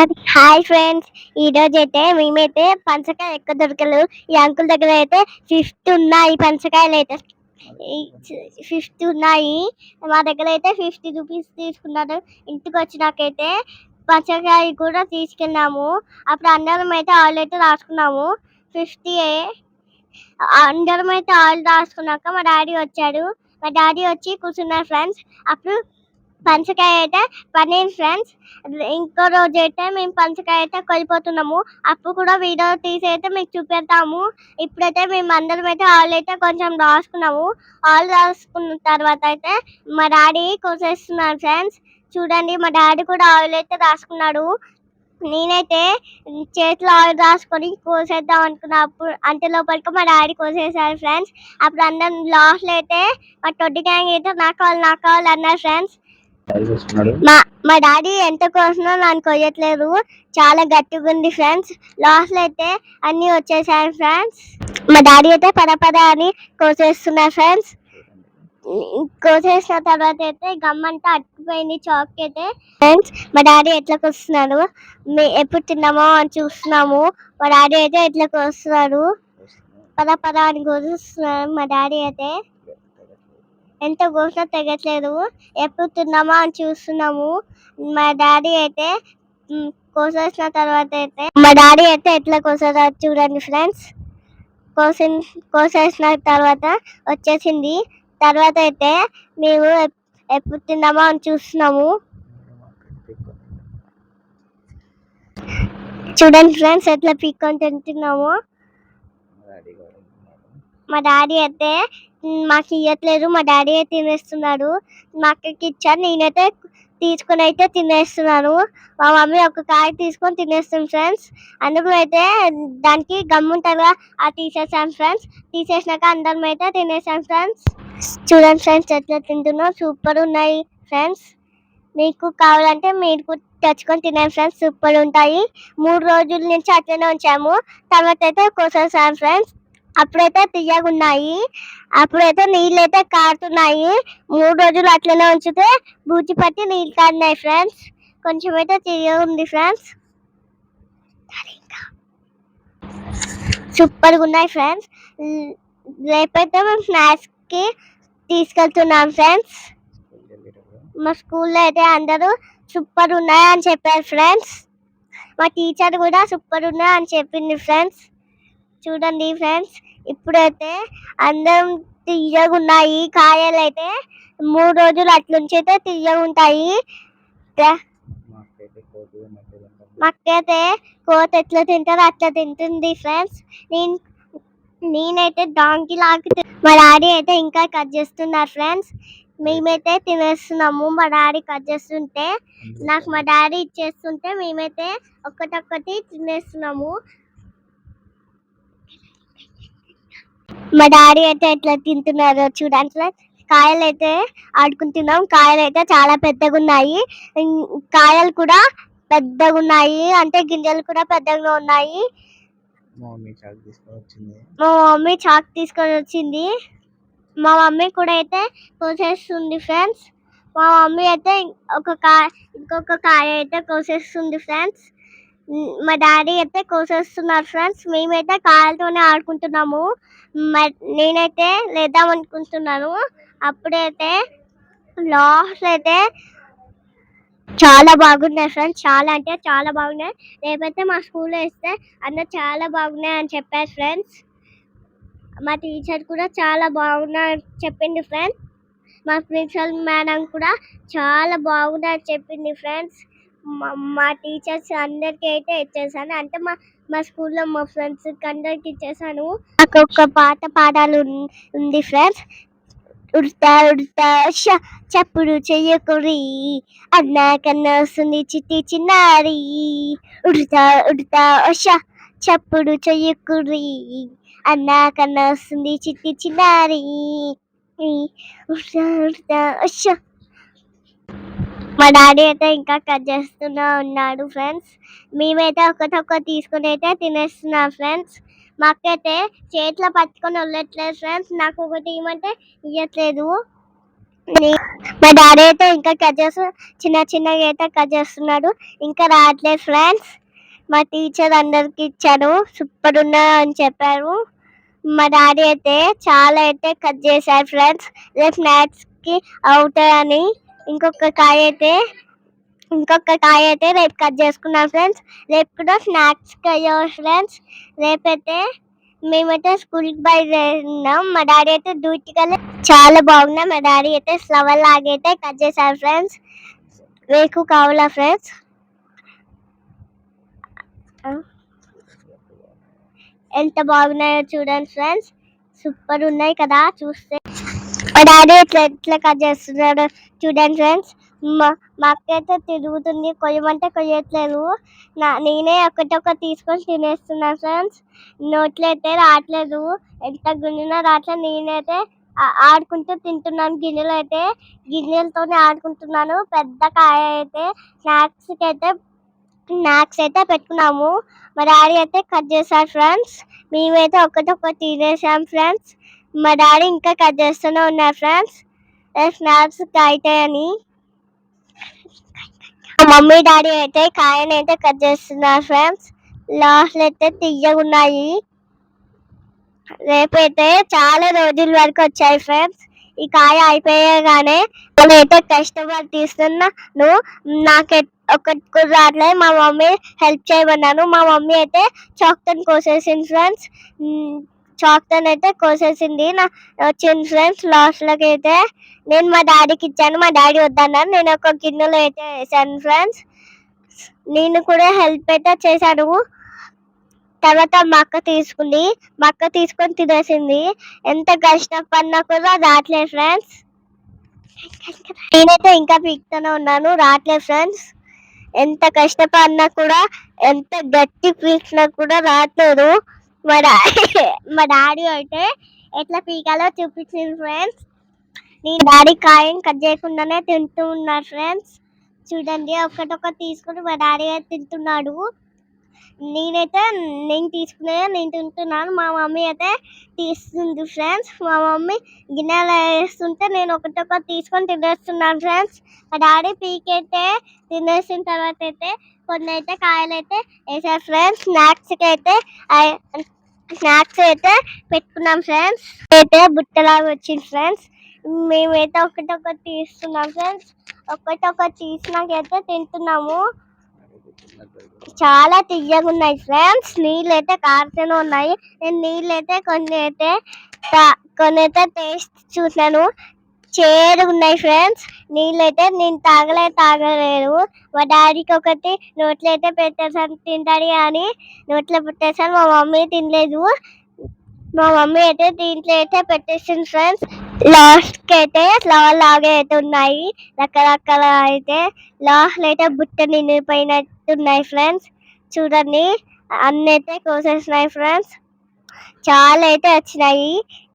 Hi friends, ఈ రోజు అయితే మేమైతే పంచకాయ ఎక్క దొరకలు ఈ అంకుల్ దగ్గర అయితే 50 ఉన్నాయి పంచకాయలు అయితే 50 ఉన్నాయి. మా దగ్గర అయితే 50 రూపీస్ తీసుకున్నారు. ఇంటికి వచ్చినాకైతే పంచకాయ కూడా తీసుకెళ్ళాము. అప్పుడు అందరం అయితే ఆయిల్ అయితే రాసుకున్నాము. 50 అందరం అయితే ఆయిల్ రాసుకున్నాక మా డాడీ వచ్చాడు. మా డాడీ వచ్చి కూర్చున్నారు ఫ్రెండ్స్. అప్పుడు పంచకాయ అయితే పన్నీర్ ఫ్రెండ్స్. ఇంకో రోజు అయితే మేము పంచకాయ అయితే కొలిపోతున్నాము. అప్పుడు కూడా వీడియో తీసి అయితే మీకు చూపెడతాము. ఇప్పుడైతే మేము అందరం అయితే ఆయిల్ అయితే కొంచెం రాసుకున్నాము. ఆయిల్ రాసుకున్న తర్వాత అయితే మా డాడీ కోసేస్తున్నారు ఫ్రెండ్స్. చూడండి, మా డాడీ కూడా ఆయిల్ అయితే రాసుకున్నాడు. నేనైతే చేతిలో ఆయిల్ రాసుకొని కోసేద్దాం అనుకున్నా. అప్పుడు అంతే లోపలికి మా డాడీ కోసేసారు ఫ్రెండ్స్. అప్పుడు అందరం లాస్ట్లో అయితే మా తొట్టి గ్యాంగ్ అయితే నాకు కావాలి అన్నారు ఫ్రెండ్స్. మా డాడీ ఎంత కోసినా నాకు కొయ్యట్లేదు, చాలా గట్టిగా ఉంది ఫ్రెండ్స్. లాస్ట్లో అయితే అన్ని వచ్చేసాయి ఫ్రెండ్స్. మా డాడీ అయితే పద అని కోసేస్తున్నారు ఫ్రెండ్స్. కోసేసిన తర్వాత అయితే గమ్మంతా అట్టుకుపోయింది చాక్ అయితే ఫ్రెండ్స్. మా డాడీ ఎట్లా కోస్తున్నాడు, ఎప్పుడు తిన్నామో అని చూస్తున్నాము. మా డాడీ అయితే ఎట్లా కోస్తున్నాడు, పద అని కోసేస్తున్నాడు. మా డాడీ అయితే ఎంత కోసినా తెగట్లేదు, ఎప్పుడు తిన్నామా అని చూస్తున్నాము. మా డాడీ అయితే కోసేసిన తర్వాత అయితే మా డాడీ అయితే ఎట్లా కోసారో చూడండి ఫ్రెండ్స్. కోసేసిన తర్వాత వచ్చేసింది. తర్వాత అయితే మేము ఎప్పుడు తిన్నామా అని చూస్తున్నాము. చూడండి ఫ్రెండ్స్, ఎట్లా పీక్కొని తింటున్నాము. మా డాడీ అయితే మాకు ఇవ్వట్లేదు, మా డాడీ అయితే తినేస్తున్నాడు. మా అక్కకి ఇచ్చాను, నేనైతే తీసుకొని అయితే తినేస్తున్నాను. మా మమ్మీ ఒక కాయ తీసుకొని తినేస్తుంది ఫ్రెండ్స్. అందుకు అయితే దానికి గమ్ముంటారుగా అది తీసేసాను ఫ్రెండ్స్. తీసేసినాక అందరం అయితే తినేసాం ఫ్రెండ్స్. చూడండి ఫ్రెండ్స్, ఎట్లా తింటున్నాం, సూపర్ ఉన్నాయి ఫ్రెండ్స్. మీకు కావాలంటే మీరు తెచ్చుకొని తినండి ఫ్రెండ్స్, సూపర్ ఉంటాయి. 3 రోజుల నుంచి అట్లనే ఉంచాము. తర్వాత అయితే కోసేసాం ఫ్రెండ్స్. అప్పుడైతే తీయగా ఉన్నాయి, అప్పుడైతే నీళ్ళు అయితే కారుతున్నాయి. 3 రోజులు అట్లనే ఉంచితే బూచి పట్టి నీళ్ళు కారినాయి ఫ్రెండ్స్. కొంచెం అయితే తీయగా ఉంది ఫ్రెండ్స్, సూపర్గా ఉన్నాయి ఫ్రెండ్స్. రేపైతే మేము స్నాక్స్కి తీసుకెళ్తున్నాం ఫ్రెండ్స్. మా స్కూల్లో అయితే అందరూ సూపర్ ఉన్నాయి అని చెప్పారు ఫ్రెండ్స్. మా టీచర్ కూడా సూపర్ ఉన్నాయి అని చెప్పింది ఫ్రెండ్స్. చూడండి ఫ్రెండ్స్, ఇప్పుడైతే అందరం తీయగా ఉన్నాయి. కాయలు అయితే 3 రోజులు అట్లుంచి అయితే తీయగా ఉంటాయి. మాకైతే కోత ఎట్లా తింటారో అట్లా తింటుంది ఫ్రెండ్స్. నేనైతే డాంకి లాగా మా డాడీ అయితే ఇంకా కట్ చేస్తున్నారు ఫ్రెండ్స్. మేమైతే తినేస్తున్నాము. మా డాడీ కట్ చేస్తుంటే నాకు మా డాడీ ఇచ్చేస్తుంటే మేమైతే ఒక్కటొక్కటి తినేస్తున్నాము. మా డాడీ అయితే ఎట్లా తింటున్నారో చూడండి ఫ్రెండ్స్. కాయలు అయితే ఆడుకుంటున్నాం. కాయలు అయితే చాలా పెద్దగా ఉన్నాయి. కాయలు కూడా పెద్దగా ఉన్నాయి, అంటే గింజలు కూడా పెద్దగా ఉన్నాయి. మా మమ్మీ చాక్ తీసుకొని వచ్చింది. మా మమ్మీ కూడా అయితే కోసేస్తుంది ఫ్రెండ్స్. మా మమ్మీ అయితే ఇంకొక కాయ అయితే కోసేస్తుంది ఫ్రెండ్స్. మా డాడీ అయితే కోసేస్తున్నారు ఫ్రెండ్స్. మేమైతే కాయలతోనే ఆడుకుంటున్నాము. నేనైతే లేద్దాం అనుకుంటున్నాను. అప్పుడైతే లాస్ట్ అయితే చాలా బాగున్నాయి ఫ్రెండ్స్, చాలా అంటే చాలా బాగున్నాయి. రేపైతే మా స్కూల్లో వేస్తే అందరూ చాలా బాగున్నాయి అని చెప్పారు ఫ్రెండ్స్. మా టీచర్ కూడా చాలా బాగున్నాయి చెప్పింది ఫ్రెండ్స్. మా ప్రిన్సిపల్ మేడం కూడా చాలా బాగున్నాయి చెప్పింది ఫ్రెండ్స్. మా టీచర్స్ అందరికీ అయితే ఇచ్చేసాను, అంటే మా స్కూల్లో మా ఫ్రెండ్స్ అందరికి ఇచ్చేసాను. నాకు ఒక పాట పాడాలి ఉంది ఫ్రెండ్స్. ఉడతా ఉడతా చప్పుడు చెయ్యకురి, అన్నా కన్నా వస్తుంది చిట్టి చిన్నారి. ఉడతా ఉడతా చప్పుడు చెయ్యకురి, అన్నా కన్నా వస్తుంది చిట్టి చిన్నారి. మా డాడీ అయితే ఇంకా కట్ చేస్తున్నా ఉన్నాడు ఫ్రెండ్స్. మేమైతే ఒకటి తీసుకుని అయితే తినేస్తున్నాం ఫ్రెండ్స్. మా అక్క అయితే చేతిలో పట్టుకొని వదలట్లేదు ఫ్రెండ్స్. నాకు ఒకటి ఇవ్వమంటే ఇవ్వట్లేదు. మా డాడీ అయితే ఇంకా కట్ చేస్తూ చిన్న చిన్నగా అయితే కట్ చేస్తున్నాడు. ఇంకా రావట్లేదు ఫ్రెండ్స్. మా టీచర్ అందరికి ఇచ్చాను, సూపర్ ఉన్నా అని చెప్పారు. మా డాడీ అయితే చాలా అయితే కట్ చేశారు ఫ్రెండ్స్. రేపు మ్యాథ్స్కి అవుతాయని ఇంకొక కాయ అయితే రేపు కట్ చేసుకున్నాం ఫ్రెండ్స్. రేపు కూడా స్నాక్స్కి అయ్యాం ఫ్రెండ్స్. రేపైతే మేమైతే స్కూల్కి బయలుదేరినాం. మా డాడీ అయితే డ్యూటీకి వెళ్ళి చాలా బాగున్నాయి. మా డాడీ అయితే ఫ్లవర్ లాగైతే కట్ చేశారు ఫ్రెండ్స్. మీకు కావాలా ఫ్రెండ్స్? ఎంత బాగున్నాయో చూడండి ఫ్రెండ్స్, సూపర్ ఉన్నాయి కదా చూస్తే. మా డాడీ ఎట్లా కట్ చేస్తున్నాడు చూడండి ఫ్రెండ్స్. మా అక్క అయితే తిరుగుతుంది, కొయ్యమంటే కొయ్యట్లేదు. నేనే ఒకటొకటి తీసుకొని తినేస్తున్నాను ఫ్రెండ్స్. నోట్లో అయితే రావట్లేదు, ఎంత గుంజినా రావట్లేదు. నేనైతే ఆడుకుంటూ తింటున్నాను, గిన్నెలతోనే ఆడుకుంటున్నాను. పెద్ద కాయ అయితే స్నాక్స్ అయితే పెట్టుకున్నాము. మా డాడీ అయితే కట్ చేశారు ఫ్రెండ్స్. మేమైతే ఒకటొకటి తినేసాం ఫ్రెండ్స్. మా డాడీ ఇంకా కట్ చేస్తూనే ఉన్నారు ఫ్రెండ్స్, స్నాక్స్ అవుతాయని. మా మమ్మీ డాడీ అయితే కాయని అయితే కట్ చేస్తున్నారు ఫ్రెండ్స్. లాస్ట్ అయితే తీయగున్నాయి. రేపైతే చాలా రోజుల వరకు వచ్చాయి ఫ్రెండ్స్. ఈ కాయ అయిపోయగానే నేనైతే కష్టపడి తీస్తున్నాను. నాకైతే ఒకటి కూడా రావట్లేదు. మా మమ్మీ హెల్ప్ చేయమన్నాను. మా మమ్మీ అయితే చాక్తో కోసేసింది ఫ్రెండ్స్. చాక్తో అయితే కోసేసింది. వచ్చింది ఫ్రెండ్స్. లాస్ట్లోకి అయితే నేను మా డాడీకి ఇచ్చాను. మా డాడీ వద్దన్నాను. నేను ఒక గిన్నెలో అయితే వేసాను ఫ్రెండ్స్. నేను కూడా హెల్ప్ అయితే చేశాను. తర్వాత మా అక్క తీసుకొని తినేసింది. ఎంత కష్టపడినా కూడా రావట్లేదు ఫ్రెండ్స్. నేనైతే ఇంకా పీక్తూనే ఉన్నాను, రావట్లేదు ఫ్రెండ్స్. ఎంత కష్టపడినా కూడా, ఎంత గట్టి పీకినా కూడా రావట్లేదు. మా డాడీ అయితే ఎట్లా పీకాలో చూపించింది ఫ్రెండ్స్. నేను డాడీ కాయం కట్ చేయకుండానే తింటూ ఉన్నారు ఫ్రెండ్స్. చూడండి, ఒకటొకటి తీసుకుని మా డాడీ అయితే తింటున్నాడు. నేను తింటున్నాను. మా మమ్మీ అయితే తీస్తుంది ఫ్రెండ్స్. మా మమ్మీ గిన్నెలో వేస్తుంటే నేను ఒకటొకటి తీసుకొని తినేస్తున్నాను ఫ్రెండ్స్. మా డాడీ పీకైతే తినేసిన తర్వాత అయితే కొన్ని అయితే కాయలు అయితే వేసారు ఫ్రెండ్స్. స్నాక్స్ అయితే పెట్టుకున్నాం ఫ్రెండ్స్. అయితే బుట్టలాగా వచ్చింది ఫ్రెండ్స్. మేమైతే ఒకటొకటి తీస్తున్నాం ఫ్రెండ్స్. ఒకటొకటి తీసినాకైతే తింటున్నాము. చాలా తియ్యగా ఉన్నాయి ఫ్రెండ్స్. నీళ్ళు అయితే కారుతూనే ఉన్నాయి. నేను నీళ్ళు అయితే కొన్ని అయితే టేస్ట్ చూసాను, చేదుగా ఉన్నాయి ఫ్రెండ్స్. నీళ్ళు అయితే నేను తాగలేదు. మా డాడీకి ఒకటి నోట్లో అయితే పెట్టేసాను, తింటాడు అని నోట్లో పెట్టేసాను. మా మమ్మీ తినలేదు. మా మమ్మీ అయితే దీంట్లో అయితే పెట్టేసింది ఫ్రెండ్స్. లాస్ట్కి అయితే ఫ్లవర్ లాగా అయితే ఉన్నాయి, రకరకాల అయితే. లాస్ట్ అయితే బుట్ట నిండిపోయినట్టున్నాయి ఫ్రెండ్స్. చూడండి, అన్నీ అయితే కోసేసినాయి ఫ్రెండ్స్. చాలా అయితే వచ్చినాయి.